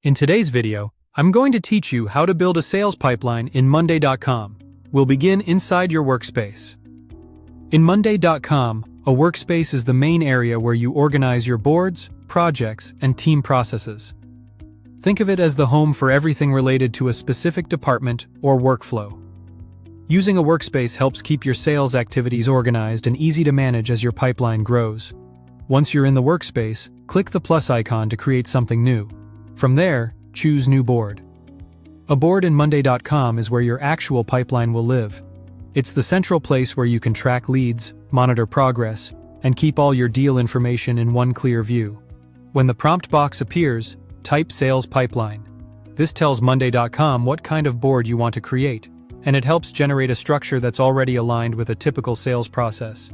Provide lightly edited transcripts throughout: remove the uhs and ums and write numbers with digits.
In today's video, I'm going to teach you how to build a sales pipeline in Monday.com. We'll begin inside your workspace. In Monday.com, a workspace is the main area where you organize your boards, projects, and team processes. Think of it as the home for everything related to a specific department or workflow. Using a workspace helps keep your sales activities organized and easy to manage as your pipeline grows. Once you're in the workspace, click the plus icon to create something new. From there, choose New Board. A board in Monday.com is where your actual pipeline will live. It's the central place where you can track leads, monitor progress, and keep all your deal information in one clear view. When the prompt box appears, type Sales Pipeline. This tells Monday.com what kind of board you want to create, and it helps generate a structure that's already aligned with a typical sales process.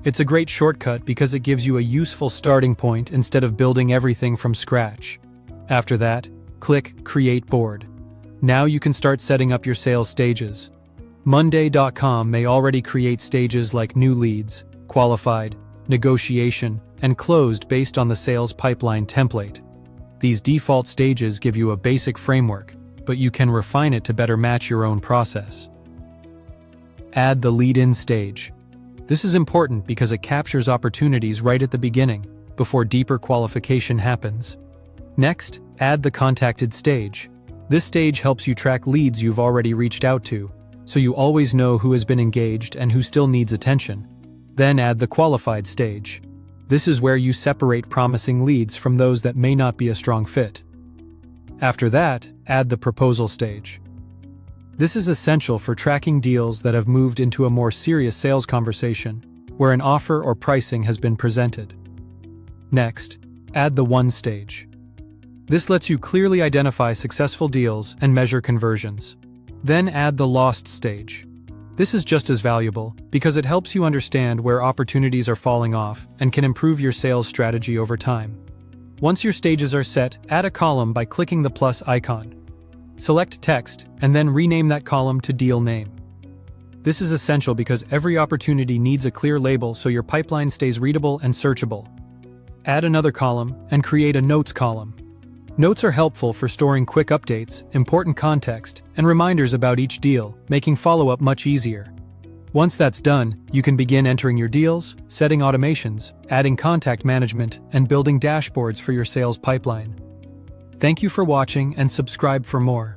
It's a great shortcut because it gives you a useful starting point instead of building everything from scratch. After that, click Create Board. Now you can start setting up your sales stages. Monday.com may already create stages like new leads, qualified, negotiation, and closed based on the sales pipeline template. These default stages give you a basic framework, but you can refine it to better match your own process. Add the lead-in stage. This is important because it captures opportunities right at the beginning, before deeper qualification happens. Next, add the contacted stage. This stage helps you track leads you've already reached out to, so you always know who has been engaged and who still needs attention. Then add the qualified stage. This is where you separate promising leads from those that may not be a strong fit. After that, add the proposal stage. This is essential for tracking deals that have moved into a more serious sales conversation, where an offer or pricing has been presented. Next, add the won stage. This lets you clearly identify successful deals and measure conversions. Then add the lost stage. This is just as valuable because it helps you understand where opportunities are falling off and can improve your sales strategy over time. Once your stages are set, add a column by clicking the plus icon. Select text and then rename that column to Deal Name. This is essential because every opportunity needs a clear label so your pipeline stays readable and searchable. Add another column and create a Notes column. Notes are helpful for storing quick updates, important context, and reminders about each deal, making follow-up much easier. Once that's done, you can begin entering your deals, setting automations, adding contact management, and building dashboards for your sales pipeline. Thank you for watching and subscribe for more.